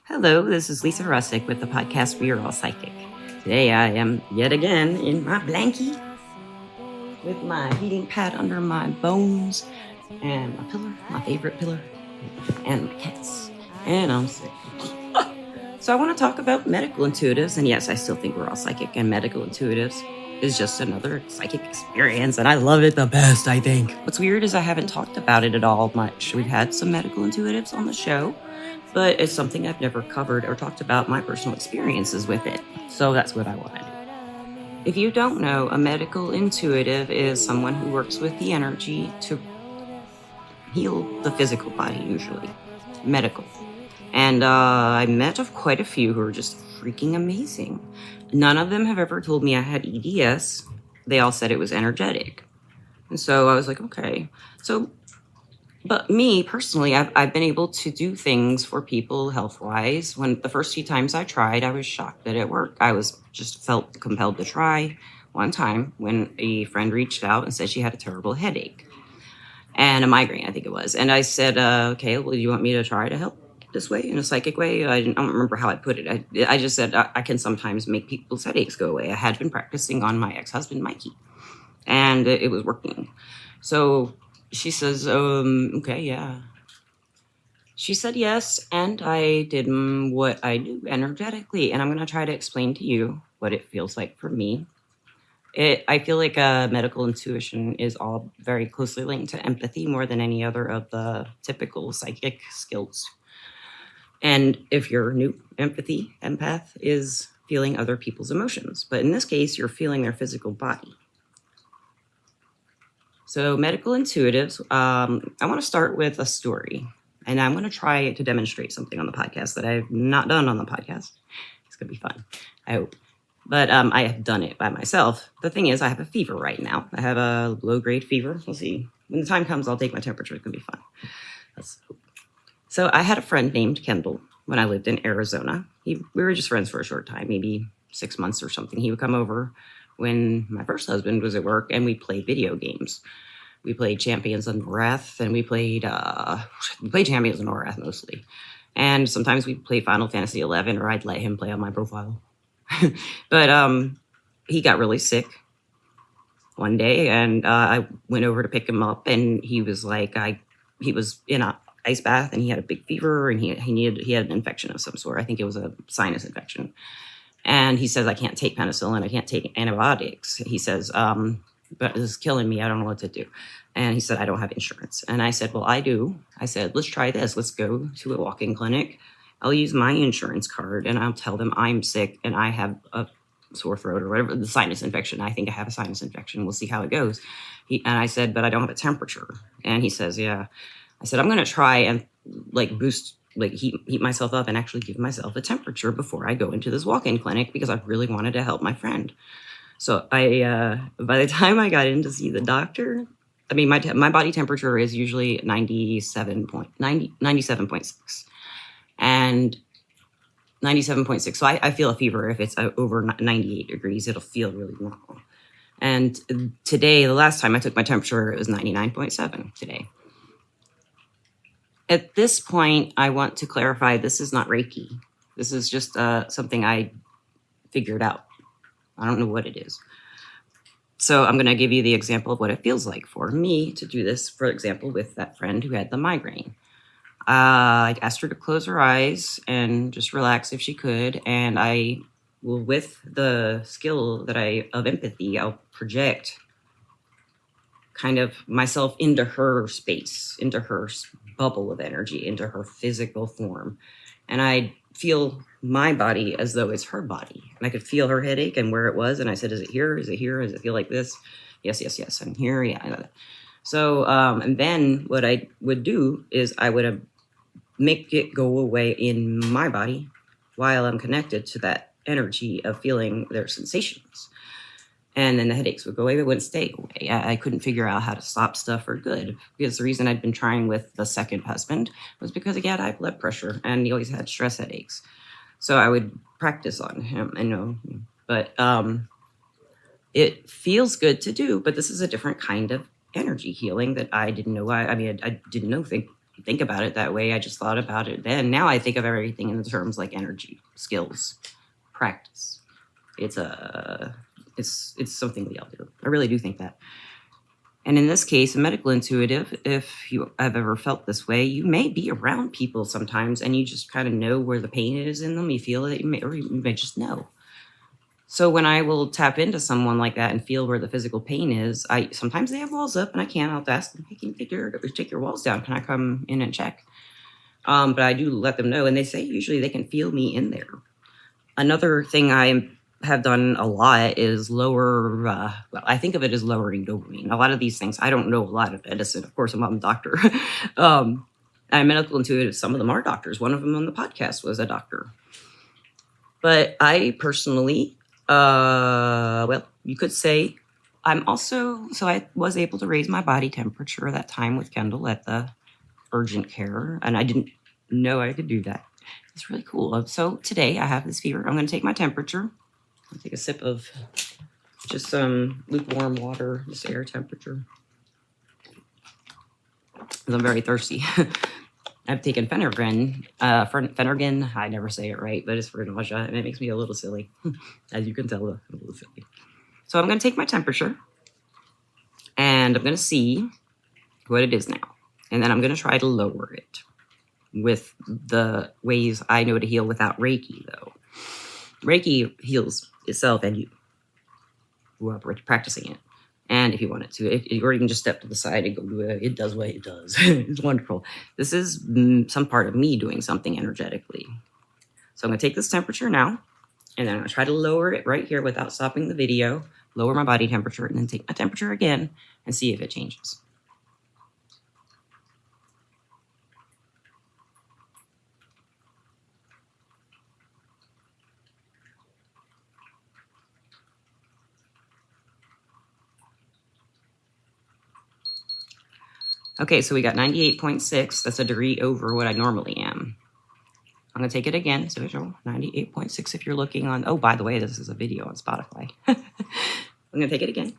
Hello, this is Lisa Russick with the podcast We Are All Psychic. Today I am yet again in my blankie with my heating pad under my bones and my pillow, my favorite pillow, and my cats. And I'm sick. So I want to talk about medical intuitives. And yes, I still think we're all psychic, and medical intuitives is just another psychic experience. And I love it the best, I think. What's weird is I haven't talked about it at all much. We've had some medical intuitives on the show, but it's something I've never covered or talked about my personal experiences with it. So that's what I want to do. If you don't know, a medical intuitive is someone who works with the energy to heal the physical body, usually. Medical. And I met of quite a few who are just freaking amazing. None of them have ever told me I had EDS. They all said it was energetic. And so I was like, okay. But me personally, I've been able to do things for people health-wise. When the first few times I tried, I was shocked that it worked. I was just felt compelled to try one time when a friend reached out and said she had a terrible headache and a migraine, I think it was. And I said, okay, well, do you want me to try to help this way, in a psychic way? I don't remember how I put it. I just said, I can sometimes make people's headaches go away. I had been practicing on my ex-husband, Mikey, and it was working. So she says, okay, yeah. She said yes, and I did what I do energetically, and I'm going to try to explain to you what it feels like for me. I feel like medical intuition is all very closely linked to empathy more than any other of the typical psychic skills. And if you're new, empath is feeling other people's emotions. But in this case, you're feeling their physical body. So medical intuitives, I want to start with a story. And I'm going to try to demonstrate something on the podcast that I've not done on the podcast. It's going to be fun, I hope. But I have done it by myself. The thing is, I have a fever right now. I have a low-grade fever. We'll see. When the time comes, I'll take my temperature. It's going to be fun. Let's hope. So I had a friend named Kendall when I lived in Arizona. We were just friends for a short time, maybe 6 months or something. He would come over when my first husband was at work, and we played video games. We played Champions of Norath, and we played Champions of Norath mostly. And sometimes we played Final Fantasy 11, or I'd let him play on my profile. But he got really sick one day, and I went over to pick him up, and he was like, he was in a ice bath, and he had a big fever, and he had an infection of some sort. I think it was a sinus infection. And he says, I can't take penicillin. I can't take antibiotics. He says, but this is killing me. I don't know what to do. And he said, I don't have insurance. And I said, well, I do. I said, let's try this. Let's go to a walk-in clinic. I'll use my insurance card, and I'll tell them I'm sick and I have a sore throat or whatever, the sinus infection. I think I have a sinus infection. We'll see how it goes. And I said, but I don't have a temperature. And he says, yeah. I said, I'm going to try and heat myself up and actually give myself a temperature before I go into this walk-in clinic, because I really wanted to help my friend. So by the time I got in to see the doctor, I mean, my body temperature is usually 97.6 and 97.6. So I feel a fever if it's over 98 degrees. It'll feel really normal. And today, the last time I took my temperature, it was 99.7 today. At this point, I want to clarify, this is not Reiki. This is just something I figured out. I don't know what it is. So I'm going to give you the example of what it feels like for me to do this, for example, with that friend who had the migraine. I asked her to close her eyes and just relax if she could. And I will, with the skill that of empathy, I'll project kind of myself into her space, into her bubble of energy, into her physical form. And I feel my body as though it's her body. And I could feel her headache and where it was. And I said, is it here? Is it here? Does it feel like this? Yes, yes, yes. And here, yeah. So, and then what I would do is I would make it go away in my body while I'm connected to that energy of feeling their sensations. And then the headaches would go away, but wouldn't stay away. I couldn't figure out how to stop stuff for good, because the reason I'd been trying with the second husband was because he had high blood pressure and he always had stress headaches. So I would practice on him, but it feels good to do, but this is a different kind of energy healing that I didn't know. I didn't know think about it that way. I just thought about it then. Now I think of everything in the terms like energy, skills, practice. It's something we all do. I really do think that. And in this case, a medical intuitive, if you have ever felt this way, you may be around people sometimes and you just kind of know where the pain is in them. You feel it, or you may just know. So when I will tap into someone like that and feel where the physical pain is, sometimes they have walls up and I can't. I'll ask them, hey, can you take your walls down? Can I come in and check? But I do let them know, and they say usually they can feel me in there. Another thing I have done a lot is lower, I think of it as lowering dopamine. A lot of these things, I don't know a lot of medicine. Of course, I'm not a doctor. I'm medical intuitive. Some of them are doctors. One of them on the podcast was a doctor. But I personally, you could say I was able to raise my body temperature that time with Kendall at the urgent care, and I didn't know I could do that. It's really cool. So today I have this fever. I'm going to take my temperature. I'll take a sip of just some lukewarm water, just air temperature. I'm very thirsty. I've taken Phenergan. I never say it right, but it's for nausea, and it makes me a little silly. As you can tell, I'm a little silly. So I'm going to take my temperature, and I'm going to see what it is now. And then I'm going to try to lower it with the ways I know to heal without Reiki, though. Reiki heals itself and you who are practicing it. And if you want it to, or you can just step to the side and go, it does what it does. It's wonderful. This is some part of me doing something energetically. So I'm going to take this temperature now, and then I'm going to try to lower it right here without stopping the video, lower my body temperature, and then take my temperature again and see if it changes. Okay, so we got 98.6. That's a degree over what I normally am. I'm going to take it again. So 98.6 if you're looking on... Oh, by the way, this is a video on Spotify. I'm going to take it again.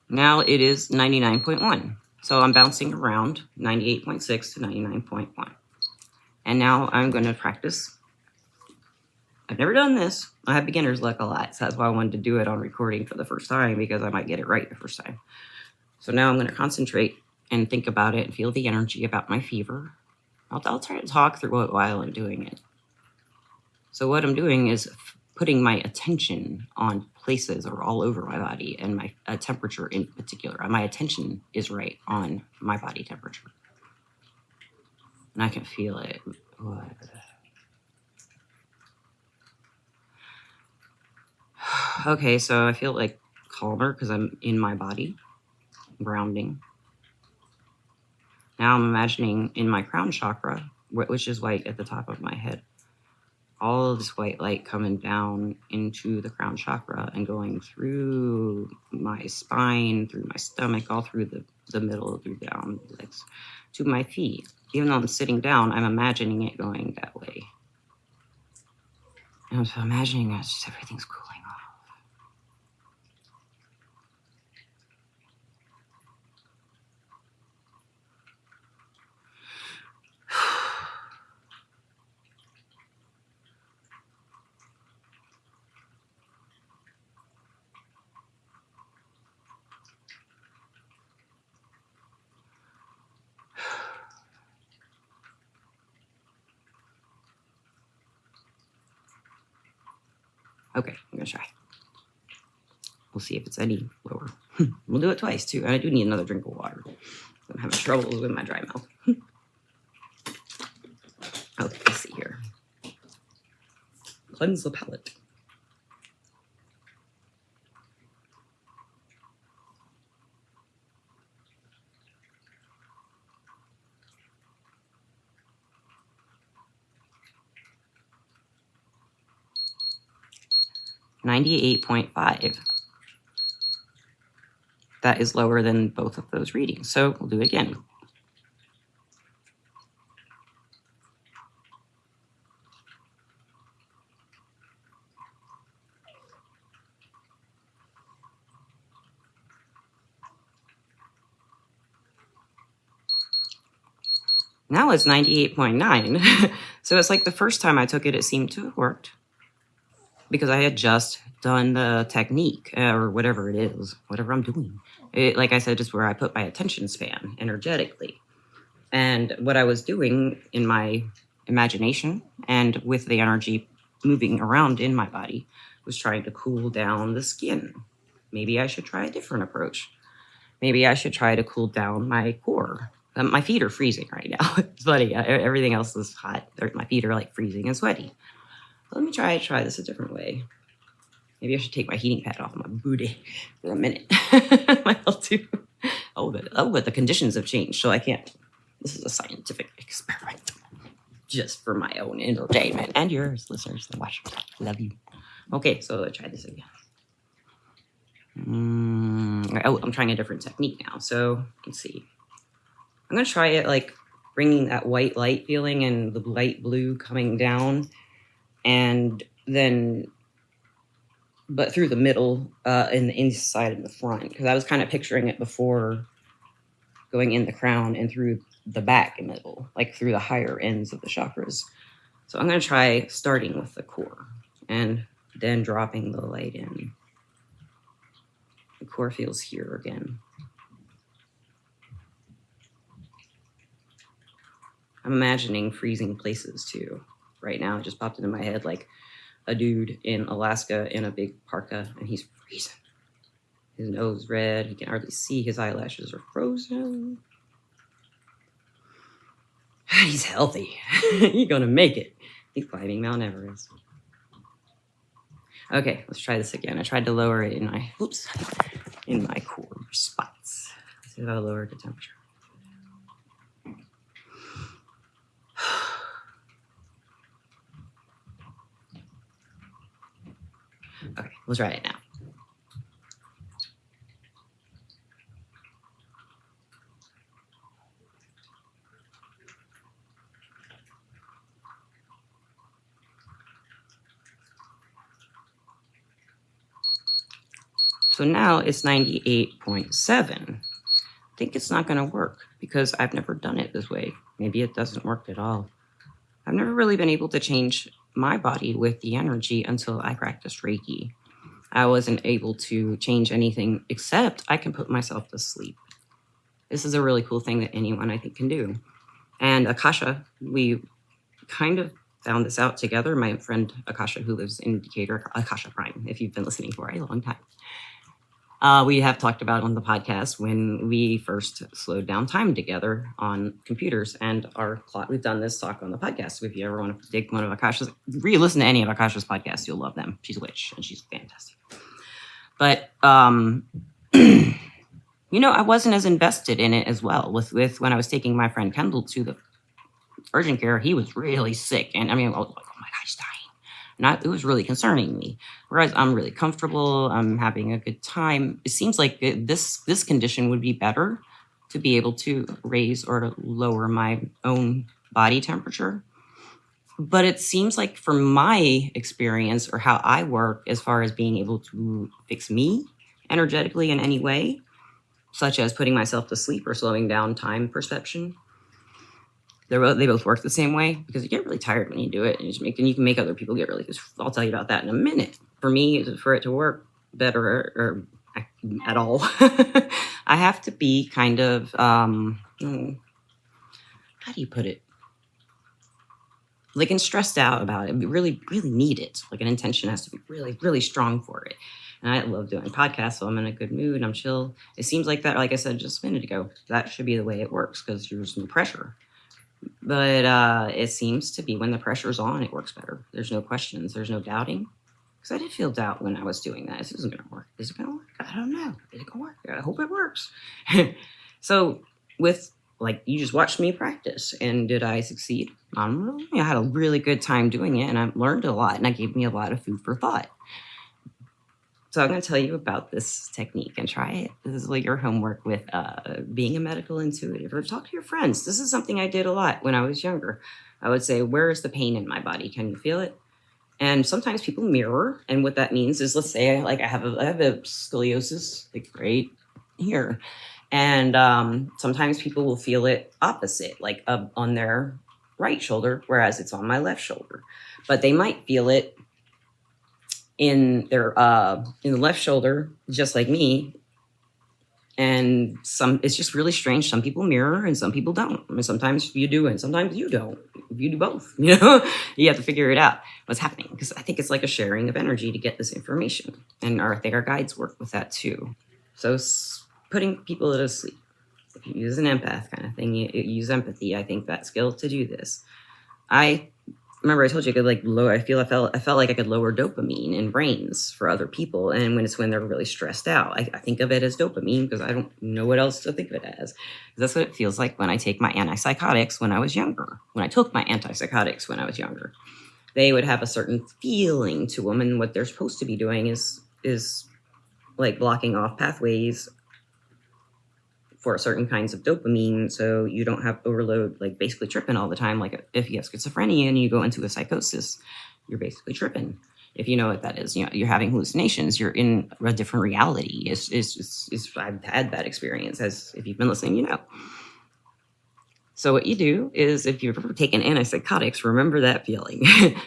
Now it is 99.1. So I'm bouncing around 98.6 to 99.1. And now I'm going to practice. I've never done this. I have beginner's luck a lot. So that's why I wanted to do it on recording for the first time, because I might get it right the first time. So now I'm going to concentrate and think about it and feel the energy about my fever. I'll try to talk through it while I'm doing it. So what I'm doing is putting my attention on places or all over my body, and my temperature in particular. My attention is right on my body temperature. And I can feel it. Okay, so I feel like calmer because I'm in my body, grounding. Now I'm imagining in my crown chakra, which is white at the top of my head, all of this white light coming down into the crown chakra and going through my spine, through my stomach, all through the middle, through down legs to my feet. Even though I'm sitting down, I'm imagining it going that way. And I'm imagining that just everything's cooling off. Okay, I'm going to try. We'll see if it's any lower. We'll do it twice, too. And I do need another drink of water. I'm having troubles with my dry mouth. Okay, let's see here. Cleanse the palate. $98.5. That is lower than both of those readings. So we'll do it again. Now it's 98.9. So it's like the first time I took it, it seemed to have worked because I had just done the technique or whatever it is, whatever I'm doing. Like I said, just where I put my attention span energetically. And what I was doing in my imagination and with the energy moving around in my body was trying to cool down the skin. Maybe I should try a different approach. Maybe I should try to cool down my core. My feet are freezing right now. It's funny. Everything else is hot. My feet are like freezing and sweaty. Let me try this a different way. Maybe I should take my heating pad off my booty for a minute. I'll do. But the conditions have changed, so I can't. This is a scientific experiment, just for my own entertainment and yours, listeners and watchers. Love you. Okay, so let's try this again. I'm trying a different technique now. So let's see. I'm going to try it like bringing that white light feeling and the light blue coming down and then, but through the middle and the inside and the front, because I was kind of picturing it before going in the crown and through the back and middle, like through the higher ends of the chakras. So I'm going to try starting with the core and then dropping the light in. The core feels here again. I'm imagining freezing places too. Right now, it just popped into my head like a dude in Alaska in a big parka, and he's freezing. His nose red. He can hardly see. His eyelashes are frozen. He's healthy. He's gonna make it. He's climbing Mount Everest. Okay, let's try this again. I tried to lower it in my core spots. Let's see if I'll lower the temperature. Okay, let's try it now. So now it's 98.7. I think it's not going to work because I've never done it this way. Maybe it doesn't work at all. I've never really been able to change my body with the energy until I practiced Reiki. I wasn't able to change anything except I can put myself to sleep. This is a really cool thing that anyone I think can do. And Akasha, we kind of found this out together. My friend Akasha, who lives in Decatur, Akasha Prime, if you've been listening for a long time. We have talked about on the podcast when we first slowed down time together on computers and our clock. We've done this talk on the podcast. So if you ever want to dig one of Akasha's, re-listen to any of Akasha's podcasts, you'll love them. She's a witch and she's fantastic. But, I wasn't as invested in it as well with when I was taking my friend Kendall to the urgent care. He was really sick. And I was like, oh my God, he's dying. It was really concerning me. Whereas I'm really comfortable, I'm having a good time. It seems like this condition would be better to be able to raise or lower my own body temperature. But it seems like from my experience or how I work as far as being able to fix me energetically in any way, such as putting myself to sleep or slowing down time perception, they both work the same way because you get really tired when you do it, and you can make other people get really. I'll tell you about that in a minute. For me, for it to work better or at all, I have to be kind of how do you put it? Like, and stressed out about it. We really, really need it. Like, an intention has to be really, really strong for it. And I love doing podcasts, so I'm in a good mood. I'm chill. It seems like that, like I said just a minute ago, that should be the way it works because there's no pressure. But it seems to be when the pressure's on, it works better. There's no questions. There's no doubting. Because I did feel doubt when I was doing that. This isn't going to work. Is it going to work? I don't know. Is it going to work? I hope it works. So with, like, you just watched me practice. And did I succeed? I had a really good time doing it. And I learned a lot. And it gave me a lot of food for thought. So I'm going to tell you about this technique and try it. This is like your homework with being a medical intuitive, or talk to your friends. This is something I did a lot when I was younger. I would say, where is the pain in my body? Can you feel it? And sometimes people mirror. And what that means is, let's say I have a scoliosis, like right here. And sometimes people will feel it opposite, like on their right shoulder, whereas it's on my left shoulder. But they might feel it in the left shoulder, just like me. And it's just really strange. Some people mirror and some people don't. I mean, sometimes you do and sometimes you don't. You do both, you have to figure it out what's happening. Because I think it's like a sharing of energy to get this information. And I think our guides work with that too. So putting people to sleep. If you use an empath kind of thing, you use empathy. I think that skill to do this. Remember I told you I could I felt like I could lower dopamine in brains for other people. And when they're really stressed out, I think of it as dopamine because I don't know what else to think of it as. That's what it feels like when I take my antipsychotics when I was younger. When I took my antipsychotics when I was younger, they would have a certain feeling to them. And what they're supposed to be doing is like blocking off pathways for certain kinds of dopamine, so you don't have overload, like basically tripping all the time. Like if you have schizophrenia and you go into a psychosis, you're basically tripping. If you know what that is, you're having hallucinations. You're in a different reality. I've had that experience, as if you've been listening, So what you do is, if you've ever taken antipsychotics, remember that feeling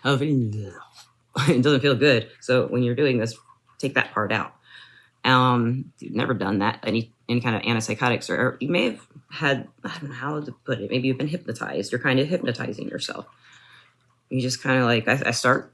of it doesn't feel good. So when you're doing this, take that part out. You've never done that, any kind of antipsychotics, or you may have had, I don't know how to put it, maybe you've been hypnotized. You're kind of hypnotizing yourself. You just kind of like, I start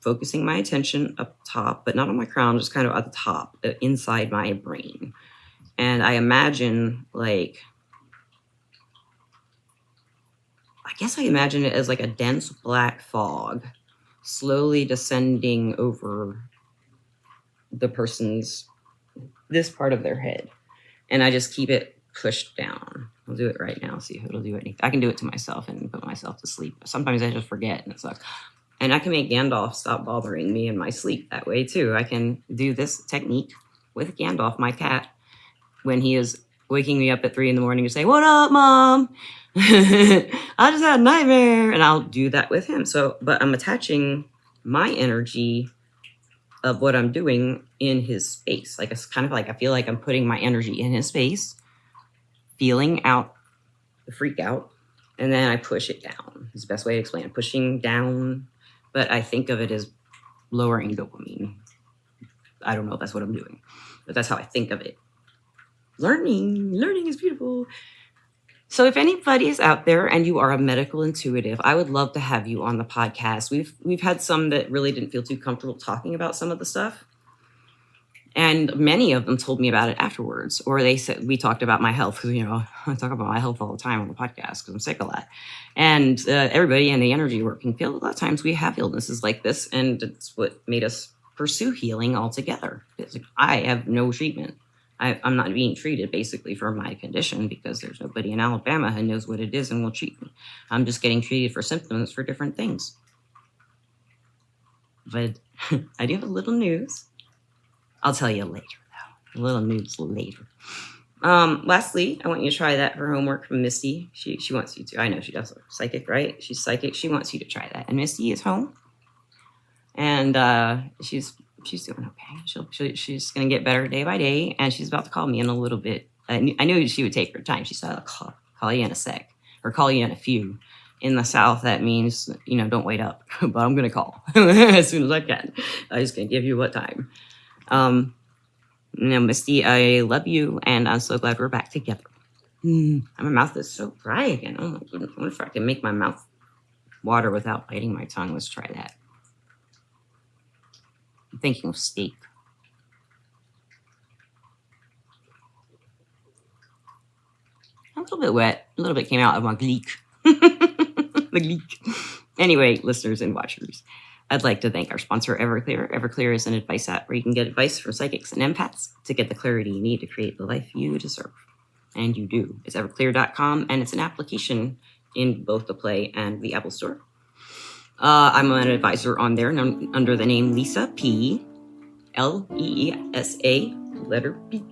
focusing my attention up top, but not on my crown, just kind of at the top, inside my brain. And I imagine I imagine it as like a dense black fog slowly descending over the person's, this part of their head. And I just keep it pushed down. I'll do it right now, see if it'll do anything. I can do it to myself and put myself to sleep. Sometimes I just forget and it sucks. And I can make Gandalf stop bothering me in my sleep that way too. I can do this technique with Gandalf, my cat, when he is waking me up at 3 a.m. and say, "What up, Mom? I just had a nightmare." And I'll do that with him. But I'm attaching my energy of what I'm doing in his space. Like, it's kind of like, I feel like I'm putting my energy in his space, feeling out the freak out, and then I push it down. It's the best way to explain it. Pushing down, but I think of it as lowering dopamine. I don't know if that's what I'm doing, but that's how I think of it. Learning is beautiful. So if anybody is out there and you are a medical intuitive, I would love to have you on the podcast. We've had some that really didn't feel too comfortable talking about some of the stuff. And many of them told me about it afterwards, or they said, we talked about my health, because, I talk about my health all the time on the podcast because I'm sick a lot. And everybody in the energy work can feel a lot of times we have illnesses like this, and it's what made us pursue healing altogether. It's like, I have no treatment. I'm not being treated basically for my condition because there's nobody in Alabama who knows what it is and will treat me. I'm just getting treated for symptoms for different things. But I do have a little news. I'll tell you later, though. A little news later. Lastly, I want you to try that for homework from Misty. She wants you to. I know she does. Psychic, right? She's psychic. She wants you to try that. And Misty is home. And she's doing okay. She's going to get better day by day. And she's about to call me in a little bit. I knew she would take her time. She said, I'll call you in a sec. Or call you in a few. In the South, that means, don't wait up. But I'm going to call as soon as I can. I'm just going to give you what time. Misty, I love you, and I'm so glad we're back together. My mouth is so dry again. Oh my goodness. I wonder if I can make my mouth water without biting my tongue. Let's try that. I'm thinking of steak. a little bit wet. A little bit came out of my gleek. The gleek. Anyway, listeners and watchers, I'd like to thank our sponsor, Everclear. Everclear is an advice app where you can get advice from psychics and empaths to get the clarity you need to create the life you deserve. And you do. It's everclear.com, and it's an application in both the Play and the Apple Store. I'm an advisor on there under the name Lisa P. Leesa, letter P.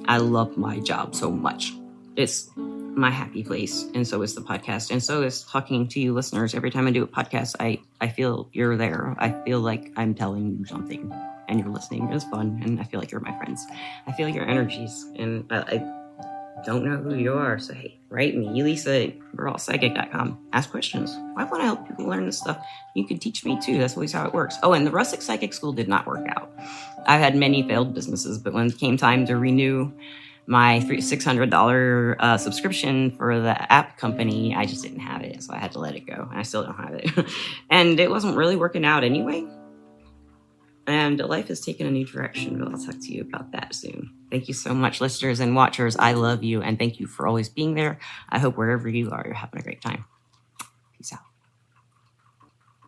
I love my job so much. It's my happy place, and so is the podcast, and so is talking to you listeners. Every time I do a podcast, I feel you're there. I feel like I'm telling you something, and you're listening. It's fun, and I feel like you're my friends. I feel your energies, and I don't know who you are, so hey, write me, Lisa, we'reallpsychic.com. Ask questions. Why want to help people learn this stuff? You can teach me too. That's always how it works. Oh, and the Rustic Psychic School did not work out. I've had many failed businesses, but when it came time to renew my $600 subscription for the app company, I just didn't have it, so I had to let it go, and I still don't have it. And it wasn't really working out anyway. And life has taken a new direction, but I'll talk to you about that soon. Thank you so much, listeners and watchers. I love you, and thank you for always being there. I hope wherever you are, you're having a great time. Peace out.